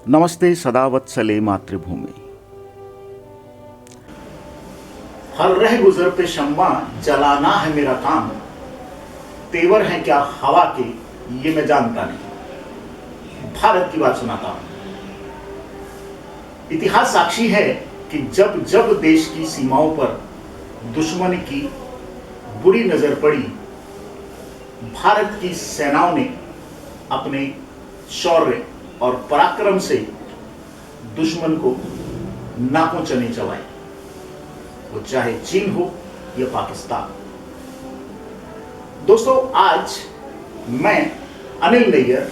नमस्ते सदावत्सले मातृभूमि। हर रह गुजर पे शम्मा जलाना है मेरा काम, तेवर है क्या हवा के ये मैं जानता नहीं। भारत की बात सुनाता हूं। इतिहास साक्षी है कि जब जब देश की सीमाओं पर दुश्मन की बुरी नजर पड़ी, भारत की सेनाओं ने अपने शौर्य और पराक्रम से दुश्मन को नाकों चने चबाए, वो चाहे चीन हो या पाकिस्तान। दोस्तों, आज मैं अनिल नैयर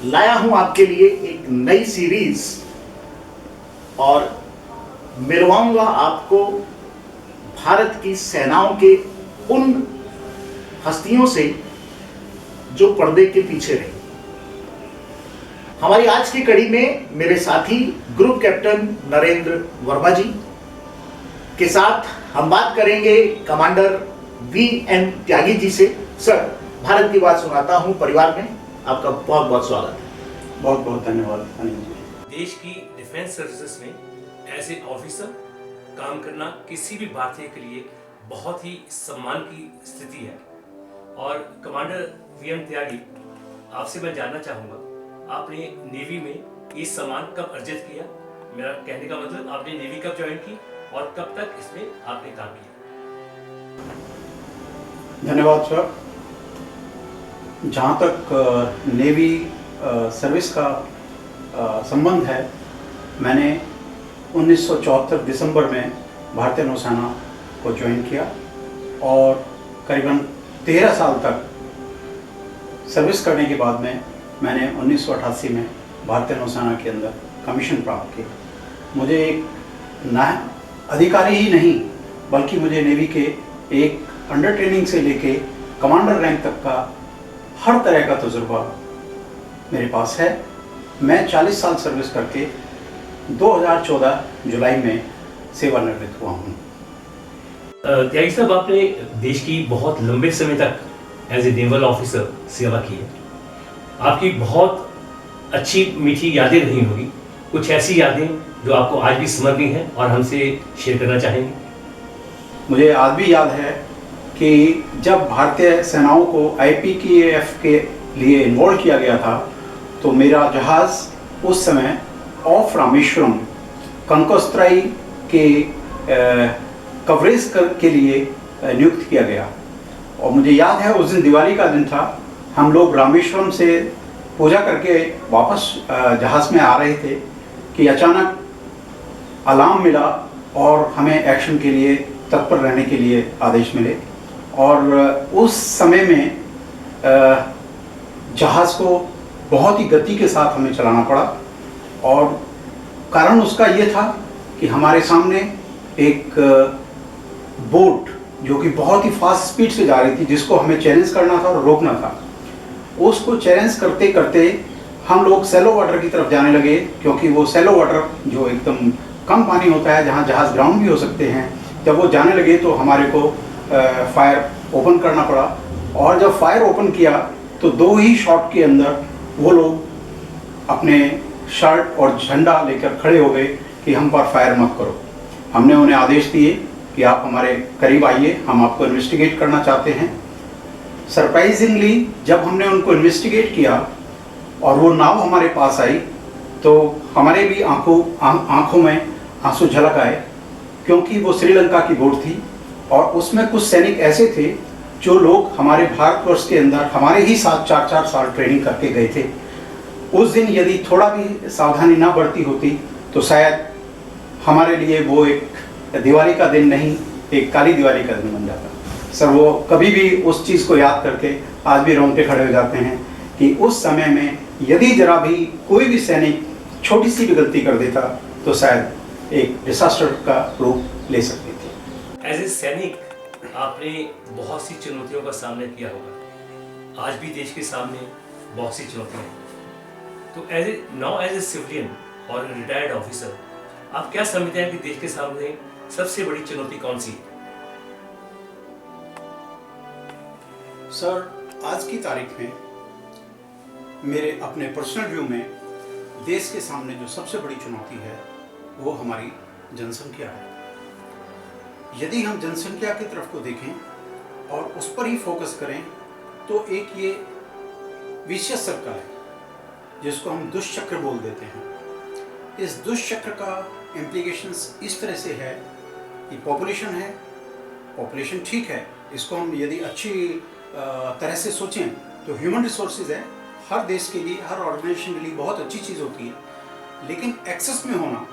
लाया हूं आपके लिए एक नई सीरीज और मिलवाऊंगा आपको भारत की सेनाओं के उन हस्तियों से जो पर्दे के पीछे रहे। हमारी आज की कड़ी में मेरे साथी ग्रुप कैप्टन नरेंद्र वर्मा जी के साथ हम बात करेंगे कमांडर वी.एन. त्यागी जी से। सर, भारत की बात सुनाता हूं परिवार में आपका बहुत बहुत स्वागत है। बहुत बहुत धन्यवाद अनिल जी। देश की डिफेंस सर्विसेज में एज ए ऑफिसर काम करना किसी भी भारतीय के लिए बहुत ही सम्मान की स्थिति है। और कमांडर वी.एन. त्यागी, आपसे मैं जानना चाहूँगा, आपने नेवी में ये सम्मान कब अर्जित किया? मेरा कहने का मतलब, आपने नेवी कब ज्वाइन की और कब तक इसमें आपने काम किया? धन्यवाद सर। जहाँ तक नेवी सर्विस का संबंध है, मैंने 1974 दिसंबर में भारतीय नौसेना को ज्वाइन किया और करीबन 13 साल तक सर्विस करने के बाद में मैंने 1988 में भारतीय नौसेना के अंदर कमीशन प्राप्त किया। मुझे एक अधिकारी ही नहीं, बल्कि मुझे नेवी के एक अंडर ट्रेनिंग से लेके कमांडर रैंक तक का हर तरह का तजुर्बा मेरे पास है। मैं 40 साल सर्विस करके 2014 जुलाई में सेवानिवृत्त हुआ हूँ। त्यागी साहब, आपने देश की बहुत लंबे समय तक एज ए नेवल ऑफिसर सेवा की है। आपकी बहुत अच्छी मीठी यादें रही होगी। कुछ ऐसी यादें जो आपको आज भी स्मरणीय हैं और हमसे शेयर करना चाहेंगे? मुझे आज भी याद है कि जब भारतीय सेनाओं को IPKF के लिए इन्वॉल्व किया गया था, तो मेरा जहाज़ उस समय ऑफ रामेश्वरम कंकोस्त्राई के कवरेज के लिए नियुक्त किया गया। और मुझे याद है, उस दिन दिवाली का दिन था। हम लोग रामेश्वरम से पूजा करके वापस जहाज़ में आ रहे थे कि अचानक अलार्म मिला और हमें एक्शन के लिए तत्पर रहने के लिए आदेश मिले। और उस समय में जहाज़ को बहुत ही गति के साथ हमें चलाना पड़ा। और कारण उसका ये था कि हमारे सामने एक बोट जो कि बहुत ही फास्ट स्पीड से जा रही थी, जिसको हमें चैलेंज करना था और रोकना था। उसको चैलेंज करते करते हम लोग सैलो वाटर की तरफ जाने लगे, क्योंकि वो सैलो वाटर जो एकदम कम पानी होता है, जहाँ जहाज़ ग्राउंड भी हो सकते हैं। जब वो जाने लगे तो हमारे को फायर ओपन करना पड़ा। और जब फायर ओपन किया तो 2 ही शॉट के अंदर वो लोग अपने शर्ट और झंडा लेकर खड़े हो गए कि हम पर फायर मत करो। हमने उन्हें आदेश दिए कि आप हमारे करीब आइए, हम आपको इन्वेस्टिगेट करना चाहते हैं। सरप्राइजिंगली जब हमने उनको इन्वेस्टिगेट किया और वो नाव हमारे पास आई, तो हमारे भी आंखों में आंसू झलक आए, क्योंकि वो श्रीलंका की बोट थी और उसमें कुछ सैनिक ऐसे थे जो लोग हमारे भारतवर्ष के अंदर हमारे ही साथ 4-4 साल ट्रेनिंग करके गए थे। उस दिन यदि थोड़ा भी सावधानी ना बरती होती तो शायद हमारे लिए वो एक दिवाली का दिन नहीं, एक काली दिवाली का दिन बन जाता। सर, वो कभी भी उस चीज़ को याद करके आज भी रोंगटे खड़े हो जाते हैं कि उस समय में यदि जरा भी कोई भी सैनिक छोटी सी भी गलती कर देता तो शायद एक डिसास्टर का रूप ले सकती थी। एज ए सैनिक आपने बहुत सी चुनौतियों का सामना किया होगा। आज भी देश के सामने बहुत सी चुनौतियां हैं। तो एज ए सिविलियन और रिटायर्ड ऑफिसर, आप क्या समझते हैं कि देश के सामने सबसे बड़ी चुनौती कौन सी है? सर, आज की तारीख में मेरे अपने पर्सनल व्यू में देश के सामने जो सबसे बड़ी चुनौती है वो हमारी जनसंख्या है। यदि हम जनसंख्या की तरफ को देखें और उस पर ही फोकस करें तो एक ये विशेष सर्कल है जिसको हम दुष्चक्र बोल देते हैं। इस दुष्चक्र का इम्प्लीकेशंस इस तरह से है कि पॉपुलेशन है, पॉपुलेशन ठीक है, इसको हम यदि अच्छी तरह से सोचें तो ह्यूमन रिसोर्सेज है, हर देश के लिए, हर ऑर्गेनाइजेशन के लिए बहुत अच्छी चीज़ होती है, लेकिन एक्सेस में होना,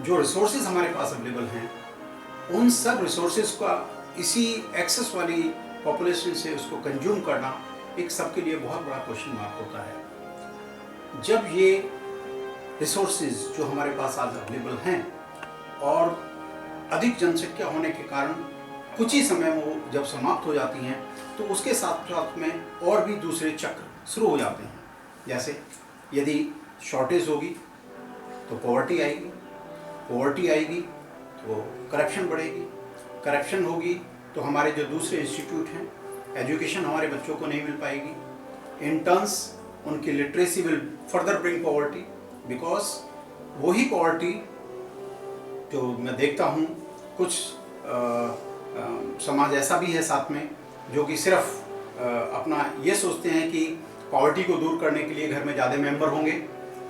जो रिसोर्सेज हमारे पास अवेलेबल हैं उन सब रिसोर्सेज का इसी एक्सेस वाली पॉपुलेशन से उसको कंज्यूम करना एक सबके लिए बहुत बड़ा क्वेश्चन मार्क होता है। जब ये रिसोर्सेज जो हमारे पास आज अवेलेबल हैं और अधिक जनसंख्या होने के कारण कुछ ही समय में वो जब समाप्त हो जाती हैं तो उसके साथ साथ में और भी दूसरे चक्र शुरू हो जाते हैं। जैसे यदि शॉर्टेज होगी तो पॉवर्टी आएगी, पॉवर्टी आएगी तो करप्शन बढ़ेगी, करप्शन होगी तो हमारे जो दूसरे इंस्टीट्यूट हैं, एजुकेशन हमारे बच्चों को नहीं मिल पाएगी। इन टर्न्स उनकी literacy will further bring poverty, because वही पॉवर्टी जो मैं देखता हूँ कुछ समाज ऐसा भी है साथ में जो कि सिर्फ अपना ये सोचते हैं कि पॉवर्टी को दूर करने के लिए घर में ज़्यादा मेंबर होंगे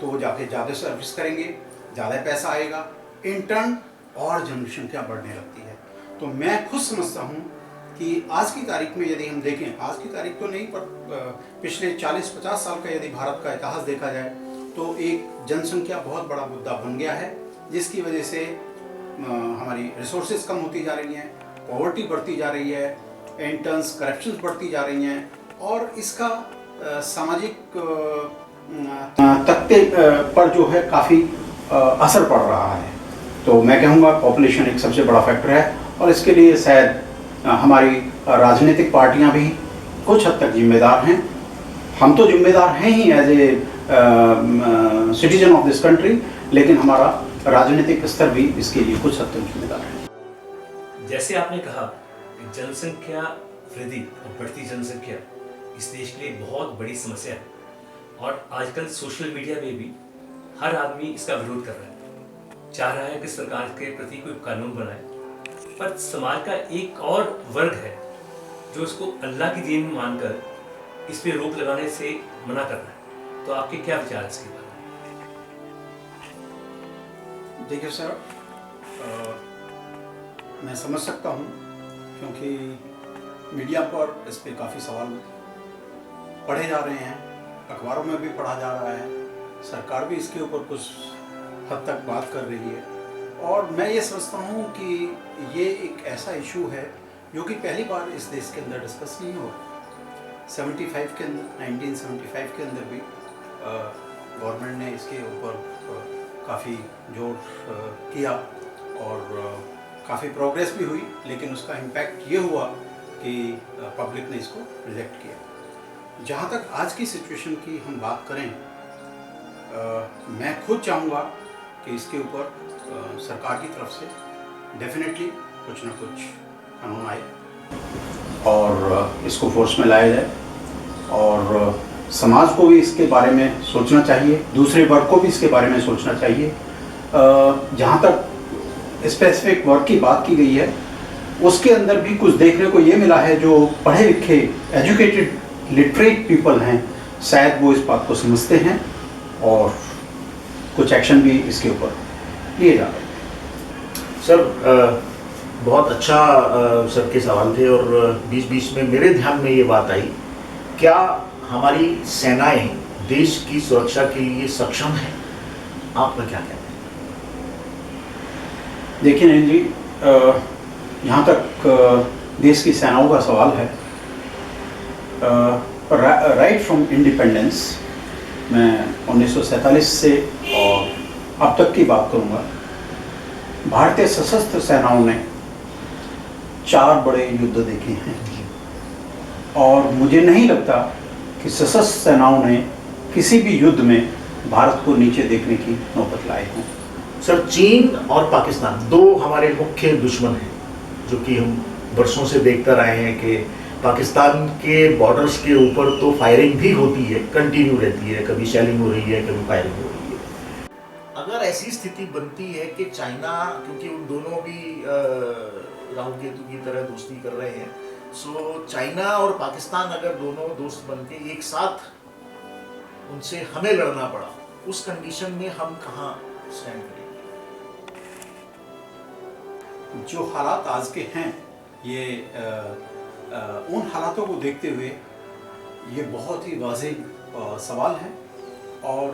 तो वो जाके ज़्यादा सर्विस करेंगे, ज़्यादा पैसा आएगा, इन टर्न और जनसंख्या बढ़ने लगती है। तो मैं खुद समझता हूँ कि आज की तारीख में यदि हम देखें, आज की तारीख तो नहीं पर पिछले 40-50 साल का यदि भारत का इतिहास देखा जाए तो एक जनसंख्या बहुत बड़ा मुद्दा बन गया है, जिसकी वजह से हमारी रिसोर्सेज कम होती जा रही हैं, पॉवर्टी बढ़ती जा रही है, इन टर्न्स करप्शन बढ़ती जा रही हैं और इसका सामाजिक तख्ते पर जो है काफ़ी असर पड़ रहा है। तो मैं कहूँगा पॉपुलेशन एक सबसे बड़ा फैक्टर है और इसके लिए शायद हमारी राजनीतिक पार्टियां भी कुछ हद तक जिम्मेदार हैं। हम तो जिम्मेदार हैं ही as a citizen of this country, लेकिन हमारा राजनीतिक स्तर भी इसके लिए कुछ हद तक जिम्मेदार है। जैसे आपने कहा कि जनसंख्या वृद्धि और बढ़ती जनसंख्या इस देश के लिए बहुत बड़ी समस्या है और आजकल सोशल मीडिया में भी हर आदमी इसका विरोध कर रहा है, चाह रहा है कि सरकार के प्रति कोई कानून बनाए, पर समाज का एक और वर्ग है जो इसको अल्लाह की दीन मानकर इस पे रोक लगाने से मना कर रहा है। तो आपके क्या विचार है इसके बारे में? देखिए सर, मैं समझ सकता हूँ क्योंकि मीडिया पर इस पे काफ़ी सवाल पढ़े जा रहे हैं, अखबारों में भी पढ़ा जा रहा है, सरकार भी इसके ऊपर कुछ हद तक बात कर रही है और मैं ये समझता हूँ कि ये एक ऐसा इशू है जो कि पहली बार इस देश के अंदर डिस्कस नहीं हो रहा। 1975 के अंदर भी गवर्नमेंट ने इसके ऊपर काफ़ी जोर किया और काफ़ी प्रोग्रेस भी हुई, लेकिन उसका इम्पैक्ट ये हुआ कि पब्लिक ने इसको रिजेक्ट किया। जहाँ तक आज की सिचुएशन की हम बात करें, मैं खुद चाहूँगा कि इसके ऊपर सरकार की तरफ से डेफिनेटली कुछ ना कुछ कानून आए और इसको फोर्स में लाया जाए और समाज को भी इसके बारे में सोचना चाहिए, दूसरे वर्ग को भी इसके बारे में सोचना चाहिए। जहाँ तक स्पेसिफिक वर्ग की बात की गई है उसके अंदर भी कुछ देखने को ये मिला है, जो पढ़े लिखे एजुकेटेड लिटरेट पीपल हैं शायद वो इस बात को समझते हैं और कुछ एक्शन भी इसके ऊपर लिए जा रहे हैं। सर, बहुत अच्छा सर के सवाल थे और बीच बीच में मेरे ध्यान में ये बात आई, क्या हमारी सेनाएं देश की सुरक्षा के लिए सक्षम हैं? आपका क्या कहना है? देखिए नयन जी, यहाँ तक देश की सेनाओं का सवाल है, राइट फ्रॉम इंडिपेंडेंस, मैं 1947 से और अब तक की बात करूँगा, भारतीय सशस्त्र सेनाओं ने 4 बड़े युद्ध देखे हैं और मुझे नहीं लगता कि सशस्त्र सेनाओं ने किसी भी युद्ध में भारत को नीचे देखने की नौबत लाए हों। सर, चीन और पाकिस्तान 2 हमारे मुख्य दुश्मन हैं जो कि हम वर्षों से देखते रहे हैं कि पाकिस्तान के बॉर्डर्स के ऊपर तो फायरिंग भी होती है, कंटिन्यू रहती है, कभी शेलिंग हो रही है, कभी फायरिंग हो रही है। अगर ऐसी स्थिति बनती है कि चाइना, क्योंकि उन दोनों भी राहु केतु की तरह दोस्ती कर रहे हैं, सो चाइना और पाकिस्तान अगर दोनों दोस्त बन के एक साथ उनसे हमें लड़ना पड़ा, उस कंडीशन में हम कहाँ स्टैंड करेंगे? जो हालात आज के हैं, ये उन हालातों को देखते हुए ये बहुत ही वाज़ेह सवाल है, और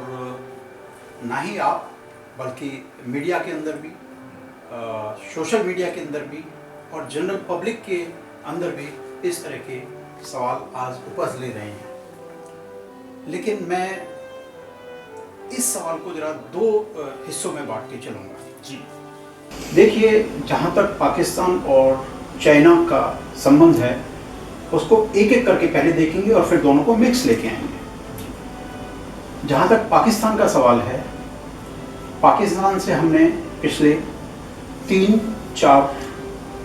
ना ही आप बल्कि मीडिया के अंदर भी, सोशल मीडिया के अंदर भी और जनरल पब्लिक के अंदर भी इस तरह के सवाल आज उपज ले रहे हैं। लेकिन मैं इस सवाल को जरा दो हिस्सों में बांट के चलूँगा। जी, देखिए, जहाँ तक पाकिस्तान और चाइना का संबंध है उसको एक एक करके पहले देखेंगे और फिर दोनों को मिक्स लेके आएंगे। जहाँ तक पाकिस्तान का सवाल है, पाकिस्तान से हमने पिछले 3-4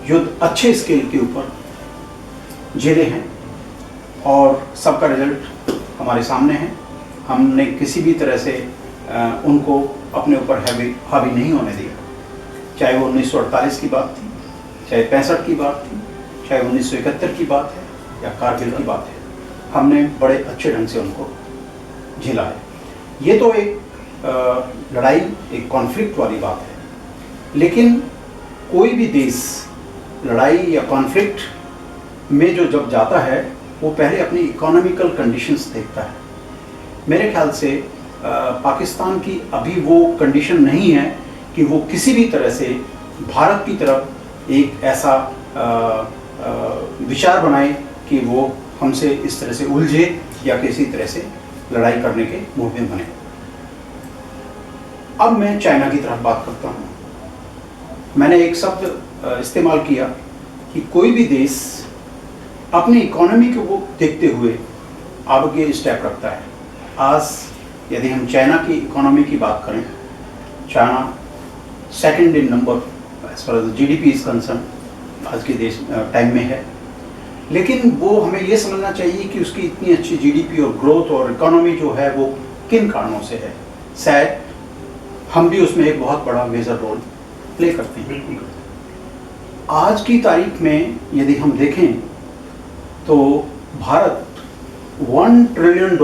युद्ध अच्छे स्केल के ऊपर झेले हैं और सबका रिजल्ट हमारे सामने है। हमने किसी भी तरह से उनको अपने ऊपर हावी नहीं होने दिया, चाहे वो 1948 की बात थी, चाहे 65 की बात थी, चाहे 1971 की बात है या कारगिल की बात है। हमने बड़े अच्छे ढंग से उनको झेला है। ये तो एक लड़ाई, एक कॉन्फ्लिक्ट वाली बात है। लेकिन कोई भी देश लड़ाई या कॉन्फ्लिक्ट में जो जब जाता है वो पहले अपनी इकोनॉमिकल कंडीशंस देखता है। मेरे ख्याल से पाकिस्तान की अभी वो कंडीशन नहीं है कि वो किसी भी तरह से भारत की तरफ एक ऐसा विचार बनाए कि वो हमसे इस तरह से उलझे या किसी तरह से लड़ाई करने के मूड में बने। अब मैं चाइना की तरफ बात करता हूँ। मैंने एक शब्द इस्तेमाल किया कि कोई भी देश अपनी इकोनॉमी को देखते हुए आगे स्टेप रखता है। आज यदि हम चाइना की इकोनॉमी की बात करें, China second in number as far as GDP is concern आज के देश टाइम में है। लेकिन वो हमें ये समझना चाहिए कि उसकी इतनी अच्छी जीडीपी और ग्रोथ और इकोनॉमी जो है वो किन कारणों से है। शायद हम भी उसमें एक बहुत बड़ा मेजर रोल प्ले करते हैं। बिल्कुल। आज की तारीख में यदि हम देखें तो भारत $1 ट्रिलियन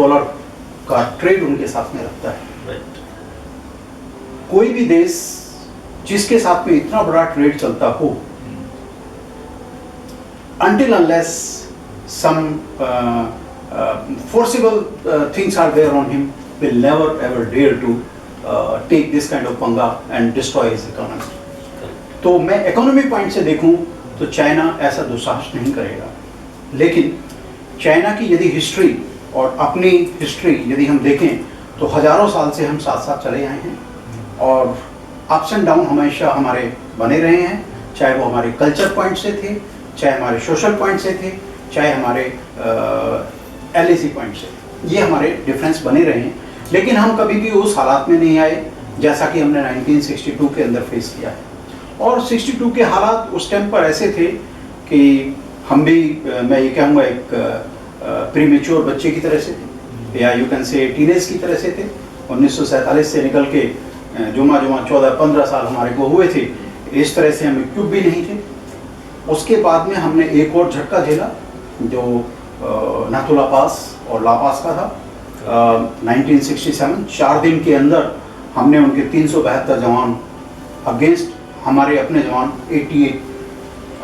का ट्रेड उनके साथ में रखता है। राइट। कोई भी देश जिसके साथ में इतना बड़ा ट्रेड चलता हो, until unless some forcible things are there on him, will never ever dare to take this kind of पंगा and destroy his economy. तो मैं इकोनॉमी पॉइंट से देखूं तो चाइना ऐसा दुस्साहस नहीं करेगा। लेकिन चाइना की यदि हिस्ट्री और अपनी हिस्ट्री यदि हम देखें तो हजारों साल से हम साथ साथ चले आए हैं और अप्स एंड डाउन हमेशा हमारे बने रहे हैं, चाहे वो हमारे कल्चर पॉइंट से थे, चाहे हमारे सोशल पॉइंट से थे, चाहे हमारे एलएसी पॉइंट से। ये हमारे डिफरेंस बने रहे हैं। लेकिन हम कभी भी उस हालात में नहीं आए जैसा कि हमने 1962 के अंदर फेस किया है। और 62 के हालात उस टाइम पर ऐसे थे कि हम भी, मैं ये कहूँगा, एक प्रीमेच्योर बच्चे की तरह से थे, या यू कैन से टीनेज की तरह से थे। 1947 से निकल के जुमा 14-15 साल हमारे को हुए थे, इस तरह से हम इक्विप भी नहीं थे। उसके बाद में हमने एक और झटका झेला जो नाथुला पास और ला पास का था। 1967 4 दिन के अंदर हमने उनके 372 जवान अगेंस्ट हमारे अपने जवान 88।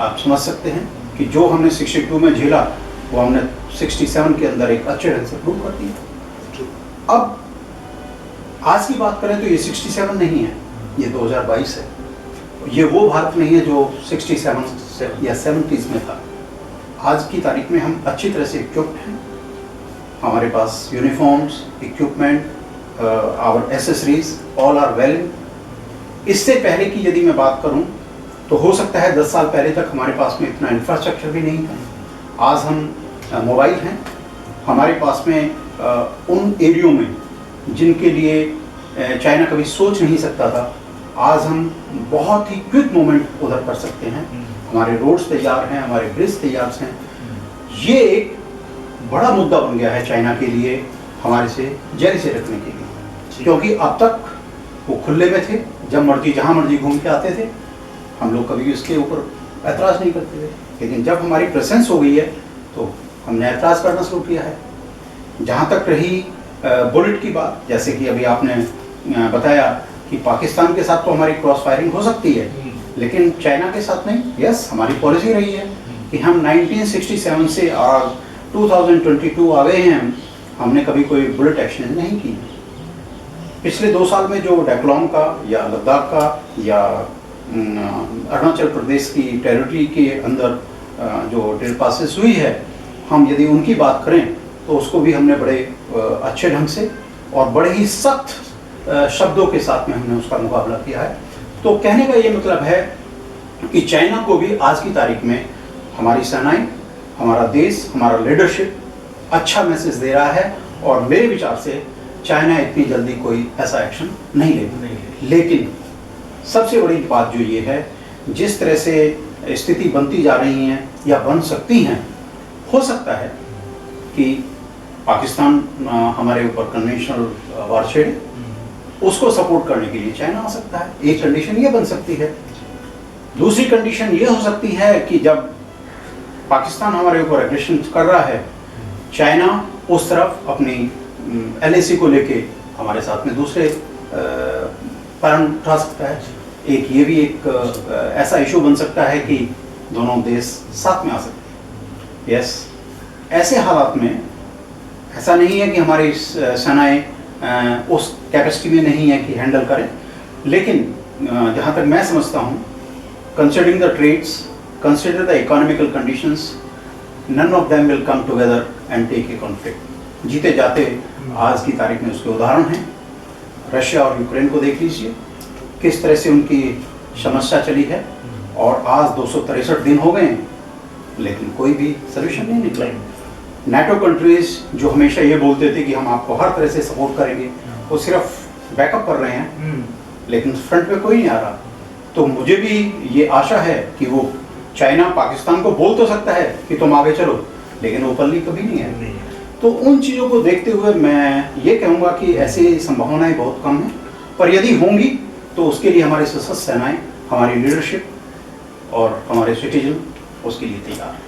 आप समझ सकते हैं कि जो हमने 62 में झेला वो हमने 67 के अंदर एक अच्छे ढंग से प्रूव कर दिया। अब आज की बात करें तो ये 67 नहीं है, ये 2022 है। ये वो भारत नहीं है जो 67 या 70s में था। आज की तारीख में हम अच्छी तरह से इक्विप्ड हैं। हमारे पास uniforms, equipment, our accessories all are well. इससे पहले की यदि मैं बात करूं तो हो सकता है 10 साल पहले तक हमारे पास में इतना इंफ्रास्ट्रक्चर भी नहीं था। आज हम मोबाइल हैं, हमारे पास में उन एरियो में जिनके लिए चाइना कभी सोच नहीं सकता था, आज हम बहुत ही क्विक मूवमेंट उधर कर सकते हैं। हमारे रोड्स तैयार हैं, हमारे ब्रिज तैयार हैं। ये एक बड़ा मुद्दा बन गया है चाइना के लिए, हमारे से जैसे रखने के लिए, क्योंकि अब तक वो खुले में थे, जब मर्जी जहाँ मर्जी घूम के आते थे, हम लोग कभी इसके ऊपर ऐतराज़ नहीं करते थे। लेकिन जब हमारी प्रेजेंस हो गई है तो हमने ऐतराज़ करना शुरू किया है। जहाँ तक रही बुलेट की बात, जैसे कि अभी आपने बताया कि पाकिस्तान के साथ तो हमारी क्रॉस फायरिंग हो सकती है, लेकिन चाइना के साथ नहीं। यस, हमारी पॉलिसी रही है कि हम 1967 से आज 2022 आ गए हैं, हमने कभी कोई बुलेट एक्शन नहीं की। पिछले 2 साल में जो डैक्लॉम का या लद्दाख का या अरुणाचल प्रदेश की टेरिटरी के अंदर जो ड्रिल पासेस हुई है, हम यदि उनकी बात करें तो उसको भी हमने बड़े अच्छे ढंग से और बड़े ही सख्त शब्दों के साथ में हमने उसका मुकाबला किया है। तो कहने का ये मतलब है कि चाइना को भी आज की तारीख में हमारी सेनाएं, हमारा देश, हमारा लीडरशिप अच्छा मैसेज दे रहा है, और मेरे विचार से चाइना इतनी जल्दी कोई ऐसा एक्शन नहीं लेगी। लेकिन सबसे बड़ी बात जो ये है, जिस तरह से स्थिति बनती जा रही हैं या बन सकती हैं, हो सकता है कि पाकिस्तान हमारे ऊपर कन्वेंशनल वार छेड़े, उसको सपोर्ट करने के लिए चाइना आ सकता है। एक कंडीशन ये बन सकती है। दूसरी कंडीशन ये हो सकती है कि जब पाकिस्तान हमारे ऊपर एग्रेशन कर रहा है, चाइना उस तरफ अपनी LAC को लेके हमारे साथ में दूसरे पैरन उठा सकता है। एक ये भी एक ऐसा इशू बन सकता है कि दोनों देश साथ में आ सकते हैं। यस, ऐसे हालात में ऐसा नहीं है कि हमारी सेनाएं उस कैपेसिटी में नहीं है कि हैंडल करें, लेकिन जहाँ तक मैं समझता हूँ, considering the trades, consider the economical conditions, none of them will come together and take a conflict. जीते जाते आज की तारीख में उसके उदाहरण हैं। रशिया और यूक्रेन को देख लीजिए, किस तरह से उनकी समस्या चली है, और आज 263 दिन हो गए लेकिन कोई भी सोल्यूशन नहीं निकला। NATO कंट्रीज जो हमेशा ये बोलते थे कि हम आपको हर तरह से सपोर्ट करेंगे, वो सिर्फ बैकअप कर रहे हैं, लेकिन फ्रंट पे कोई नहीं आ रहा। तो मुझे भी ये आशा है कि वो चाइना पाकिस्तान को बोल तो सकता है कि तुम आगे चलो, लेकिन ओपनली कभी नहीं है। तो उन चीज़ों को देखते हुए मैं ये कहूँगा कि ऐसी संभावनाएं बहुत कम हैं, पर यदि होंगी तो उसके लिए हमारे सशस्त्र सेनाएं, हमारी लीडरशिप और हमारे सिटीजन उसके लिए तैयार हैं।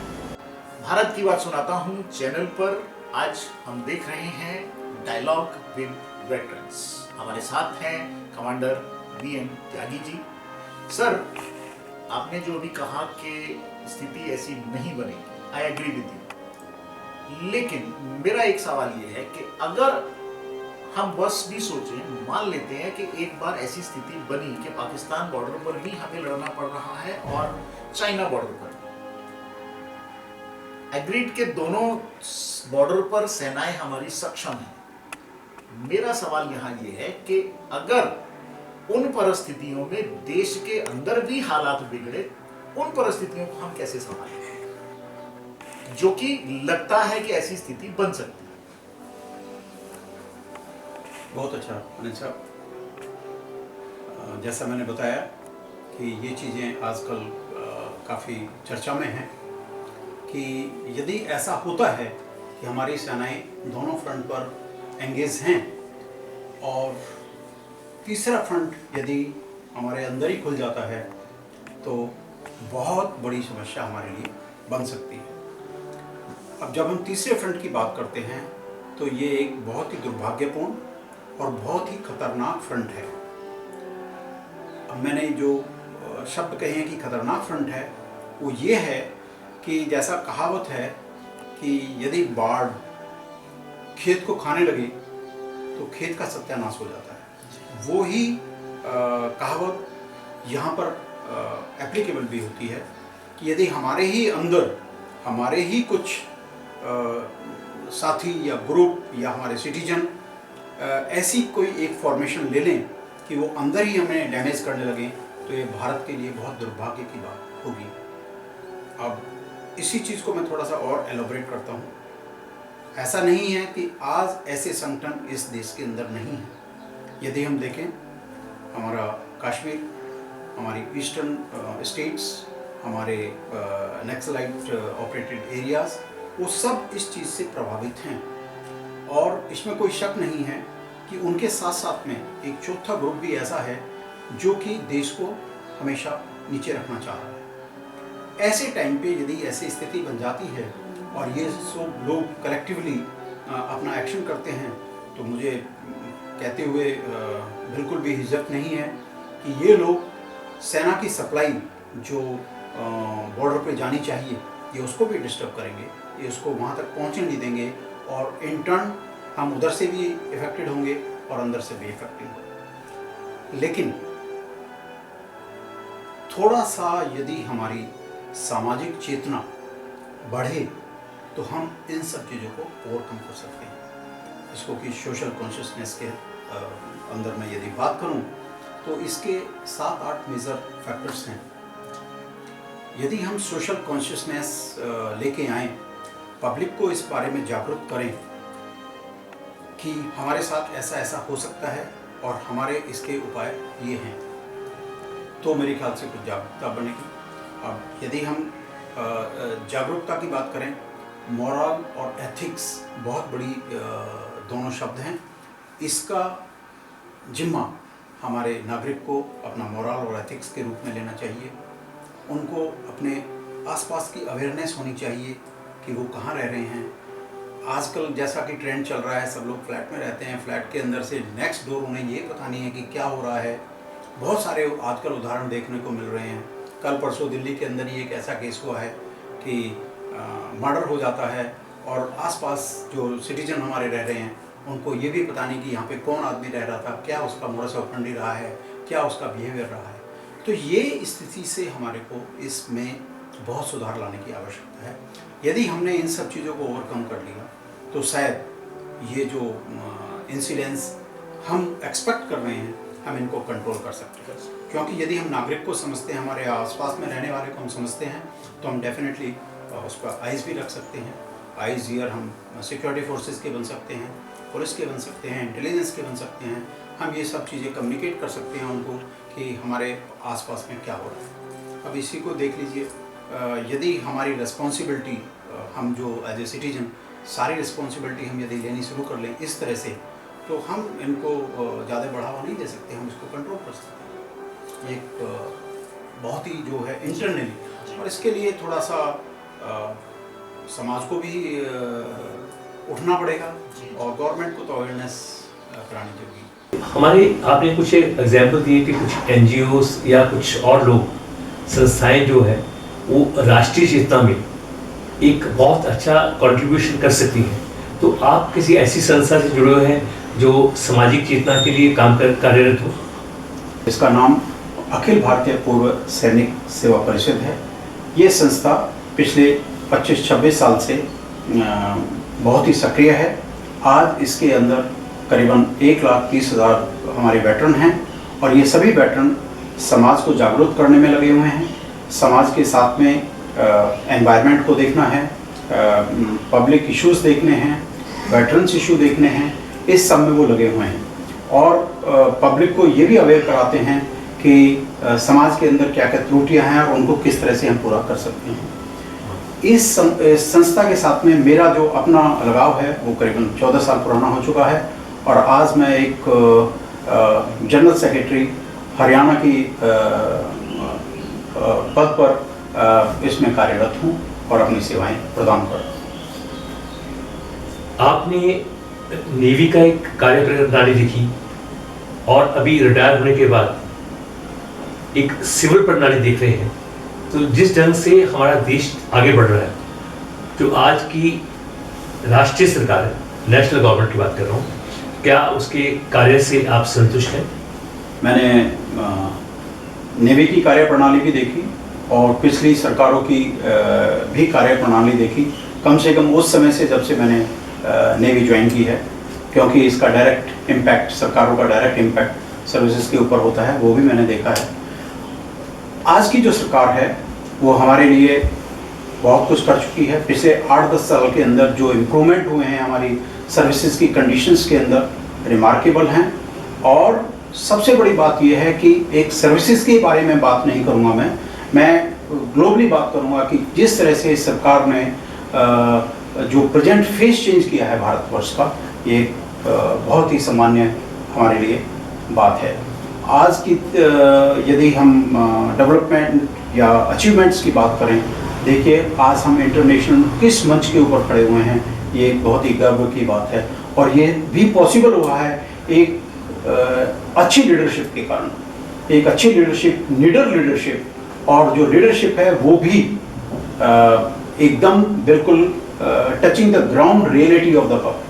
भारत की बात सुनाता हूं चैनल पर आज हम देख रहे हैं डायलॉग विद वेटरन्स। हमारे साथ हैं commander VM Tyagi ji. Sir, आपने जो अभी कहा कि स्थिति ऐसी नहीं बनेगी, आई एग्री विद यू, लेकिन मेरा एक सवाल ये है कि अगर हम बस भी सोचें, मान लेते हैं कि एक बार ऐसी स्थिति बनी कि पाकिस्तान बॉर्डर पर भी हमें लड़ना पड़ रहा है और चाइना बॉर्डर पर, एग्रीड के दोनों बॉर्डर पर सेनाएं हमारी सक्षम हैं। मेरा सवाल यहाँ ये है कि अगर उन परिस्थितियों में देश के अंदर भी हालात बिगड़े, उन परिस्थितियों को हम कैसे संभालें, जो कि लगता है कि ऐसी स्थिति बन सकती है। बहुत अच्छा अनिल साहब, जैसा मैंने बताया कि ये चीज़ें आजकल काफ़ी चर्चा में हैं कि यदि ऐसा होता है कि हमारी सेनाएं दोनों फ्रंट पर एंगेज हैं और तीसरा फ्रंट यदि हमारे अंदर ही खुल जाता है, तो बहुत बड़ी समस्या हमारे लिए बन सकती है। अब जब हम तीसरे फ्रंट की बात करते हैं तो ये एक बहुत ही दुर्भाग्यपूर्ण और बहुत ही खतरनाक फ्रंट है। अब मैंने जो शब्द कहे हैं कि खतरनाक फ्रंट है, वो ये है कि जैसा कहावत है कि यदि बाढ़ खेत को खाने लगे तो खेत का सत्यानाश हो जाता है। वो ही कहावत यहाँ पर एप्लीकेबल भी होती है कि यदि हमारे ही अंदर हमारे ही कुछ साथी या ग्रुप या हमारे सिटीजन ऐसी कोई एक फॉर्मेशन ले लें कि वो अंदर ही हमें डैमेज करने लगें, तो ये भारत के लिए बहुत दुर्भाग्य की बात होगी। अब इसी चीज़ को मैं थोड़ा सा और एलोबरेट करता हूँ। ऐसा नहीं है कि आज ऐसे संगठन इस देश के अंदर नहीं है। यदि हम देखें, हमारा कश्मीर, हमारी ईस्टर्न स्टेट्स, हमारे नक्सलाइट ऑपरेटेड एरियाज़, वो सब इस चीज़ से प्रभावित हैं। और इसमें कोई शक नहीं है कि उनके साथ साथ में एक चौथा ग्रुप भी ऐसा है जो कि देश को हमेशा नीचे रखना चाह रहा है। ऐसे टाइम पे यदि ऐसी स्थिति बन जाती है और ये सब लोग कलेक्टिवली अपना एक्शन करते हैं, तो मुझे कहते हुए बिल्कुल भी हिचक नहीं है कि ये लोग सेना की सप्लाई जो बॉर्डर पे जानी चाहिए, ये उसको भी डिस्टर्ब करेंगे, ये उसको वहाँ तक पहुँचने नहीं देंगे, और इन टर्न हम उधर से भी इफेक्टेड होंगे और अंदर से भी इफेक्टेड होंगे। लेकिन थोड़ा सा यदि हमारी सामाजिक चेतना बढ़े तो हम इन सब चीज़ों को ओवरकम कर सकते हैं। इसको कि सोशल कॉन्शियसनेस के अंदर मैं यदि बात करूं तो इसके 7-8 मेजर फैक्टर्स हैं। यदि हम सोशल कॉन्शियसनेस लेके आएँ, पब्लिक को इस बारे में जागरूक करें कि हमारे साथ ऐसा ऐसा हो सकता है और हमारे इसके उपाय ये हैं, तो मेरे ख्याल से कुछ जागरूकता बनेगी। अब यदि हम जागरूकता की बात करें, मोरल और एथिक्स बहुत बड़ी दोनों शब्द हैं। इसका जिम्मा हमारे नागरिक को अपना मोरल और एथिक्स के रूप में लेना चाहिए। उनको अपने आसपास की अवेयरनेस होनी चाहिए कि वो कहाँ रह रहे हैं। आजकल जैसा कि ट्रेंड चल रहा है, सब लोग फ्लैट में रहते हैं, फ्लैट के अंदर से नेक्स्ट डोर उन्हें ये पता नहीं है कि क्या हो रहा है। बहुत सारे आजकल उदाहरण देखने को मिल रहे हैं। कल परसों दिल्ली के अंदर ही एक ऐसा केस हुआ है कि मर्डर हो जाता है और आसपास जो सिटीजन हमारे रह रहे हैं उनको ये भी पता नहीं कि यहाँ पे कौन आदमी रह रहा था, क्या उसका मोडस ऑपरेंडी रहा है, क्या उसका बिहेवियर रहा है। तो ये स्थिति से हमारे को इसमें बहुत सुधार लाने की आवश्यकता है। यदि हमने इन सब चीज़ों को ओवरकम कर लिया तो शायद ये जो इंसिडेंट्स हम एक्सपेक्ट कर रहे हैं, हम इनको कंट्रोल कर सकते हैं। क्योंकि यदि हम नागरिक को समझते हैं, हमारे आसपास में रहने वाले को हम समझते हैं, तो हम डेफिनेटली उस पर आइज़ भी रख सकते हैं। आइज़ ईयर हम सिक्योरिटी फोर्सेस के बन सकते हैं, पुलिस के बन सकते हैं, इंटेलिजेंस के बन सकते हैं। हम ये सब चीज़ें कम्युनिकेट कर सकते हैं उनको कि हमारे आसपास में क्या हो रहा है। अब इसी को देख लीजिए, यदि हमारी रिस्पॉन्सिबिलिटी, हम जो एज ए सिटीजन सारी रिस्पॉन्सिबिलिटी हम यदि लेनी शुरू कर लें इस तरह से, तो हम इनको ज़्यादा बढ़ावा नहीं दे सकते, हम इसको कंट्रोल कर सकते हैं। एक बहुत ही जो है इंटरनली, और इसके लिए थोड़ा सा समाज को भी उठना पड़ेगा और गवर्नमेंट को तो अवेयरनेस करानी चाहिए। हमारे आपने कुछ एग्जाम्पल दिए कि कुछ एनजीओस या कुछ और लोग, संस्थाएं जो है वो राष्ट्रीय चेतना में एक बहुत अच्छा कंट्रीब्यूशन कर सकती हैं। तो आप किसी ऐसी संस्था से जुड़े हुए हैं जो सामाजिक चेतना के लिए काम कार्यरत हो? इसका नाम अखिल भारतीय पूर्व सैनिक सेवा परिषद है। ये संस्था पिछले 25-26 साल से बहुत ही सक्रिय है। आज इसके अंदर करीबन 1,30,000 हमारे वेटरन हैं और ये सभी वेटरन समाज को जागरूक करने में लगे हुए हैं। समाज के साथ में एनवायरनमेंट को देखना है, पब्लिक इश्यूज देखने हैं, वेटरन्स इशू देखने हैं, इस सब में वो लगे हुए हैं। और पब्लिक को ये भी अवेयर कराते हैं कि समाज के अंदर क्या क्या त्रुटियां हैं और उनको किस तरह से हम पूरा कर सकते हैं। इस संस्था के साथ में मेरा जो अपना लगाव है वो करीबन 14 साल पुराना हो चुका है और आज मैं एक जनरल सेक्रेटरी हरियाणा की पद पर इसमें कार्यरत हूँ और अपनी सेवाएं प्रदान कर रहा हूँ। आपने नेवी का एक कार्य प्रणाली लिखी और अभी रिटायर होने के बाद एक सिविल प्रणाली देख रहे हैं। तो जिस ढंग से हमारा देश आगे बढ़ रहा है, जो आज की राष्ट्रीय सरकार है, नेशनल गवर्नमेंट की बात कर रहा हूँ, क्या उसके कार्य से आप संतुष्ट हैं? मैंने नेवी की कार्य प्रणाली भी देखी और पिछली सरकारों की भी कार्य प्रणाली देखी, कम से कम उस समय से जब से मैंने नेवी ज्वाइन की है, क्योंकि इसका डायरेक्ट इम्पैक्ट, सरकारों का डायरेक्ट इम्पैक्ट सर्विसेज के ऊपर होता है, वो भी मैंने देखा है। आज की जो सरकार है वो हमारे लिए बहुत कुछ कर चुकी है। पिछले 8-10 साल के अंदर जो इम्प्रूवमेंट हुए हैं हमारी सर्विसेज की कंडीशंस के अंदर, रिमार्केबल हैं। और सबसे बड़ी बात यह है कि एक सर्विसेज के बारे में बात नहीं करूँगा, मैं ग्लोबली बात करूँगा कि जिस तरह से सरकार ने जो प्रेजेंट फेस चेंज किया है भारतवर्ष का, ये बहुत ही सामान्य हमारे लिए बात है। आज की यदि हम डेवलपमेंट या अचीवमेंट्स की बात करें, देखिए आज हम इंटरनेशनल किस मंच के ऊपर खड़े हुए हैं, ये एक बहुत ही गर्व की बात है। और ये भी पॉसिबल हुआ है एक अच्छी लीडरशिप के कारण, एक अच्छी लीडरशिप, लीडर लीडरशिप, और जो लीडरशिप है वो भी एकदम बिल्कुल touching the ground reality of the public.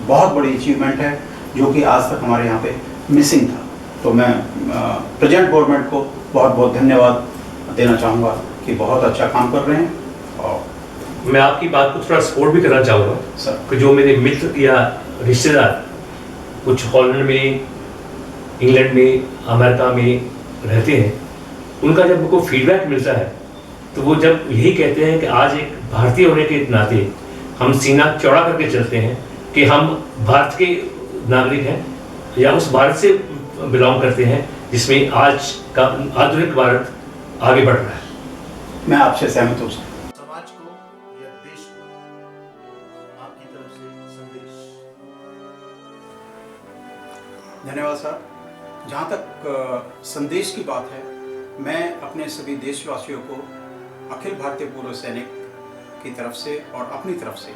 बहुत बड़ी अचीवमेंट है जो कि आज तक हमारे यहाँ पे मिसिंग था। तो मैं प्रेजेंट गवर्नमेंट को बहुत बहुत धन्यवाद देना चाहूँगा कि बहुत अच्छा काम कर रहे हैं। और मैं आपकी बात को थोड़ा सपोर्ट भी करना चाहूँगा सर, कि जो मेरे मित्र या रिश्तेदार कुछ हॉलैंड में, इंग्लैंड में, अमेरिका में रहते हैं, उनका जब उनको फीडबैक मिलता है तो वो जब यही कहते हैं कि आज एक भारतीय होने के नाते हम सीना चौड़ा करके चलते हैं कि हम भारत के नागरिक हैं या उस भारत से बिलोंग करते हैं जिसमें आज का आधुनिक भारत आगे बढ़ रहा है। मैं आपसे सहमत हूँ सर। समाज को या देश को आपकी तरफ से संदेश। धन्यवाद सर। जहाँ तक संदेश की बात है, मैं अपने सभी देशवासियों को अखिल भारतीय पूर्व सैनिक की तरफ से और अपनी तरफ से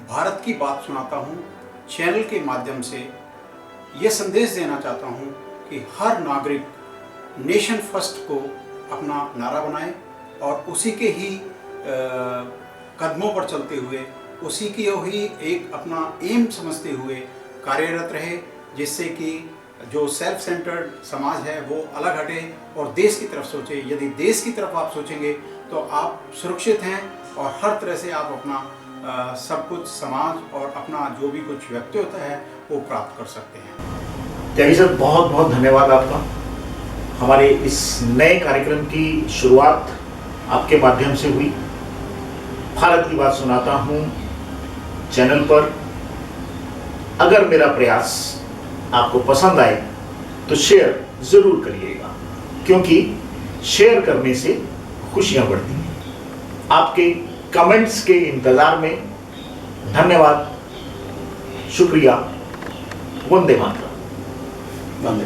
भारत की बात सुनाता हूँ। चैनल के माध्यम से ये संदेश देना चाहता हूँ कि हर नागरिक नेशन फर्स्ट को अपना नारा बनाए और उसी के ही कदमों पर चलते हुए, उसी की ही एक अपना एम समझते हुए कार्यरत रहे, जिससे कि जो सेल्फ सेंटर्ड समाज है वो अलग हटे और देश की तरफ सोचे। यदि देश की तरफ आप सोचेंगे तो आप सुरक्षित हैं और हर तरह से आप अपना सब कुछ समाज और अपना जो भी कुछ व्यक्तित्व है वो प्राप्त कर सकते हैं। त्यागी सर, बहुत बहुत धन्यवाद आपका। हमारे इस नए कार्यक्रम की शुरुआत आपके माध्यम से हुई। भारत की बात सुनाता हूँ चैनल पर। अगर मेरा प्रयास आपको पसंद आए तो शेयर ज़रूर करिएगा, क्योंकि शेयर करने से खुशियाँ बढ़ती हैं। आपके कमेंट्स के इंतज़ार में। धन्यवाद, शुक्रिया, वंदे मातरम। वंदे।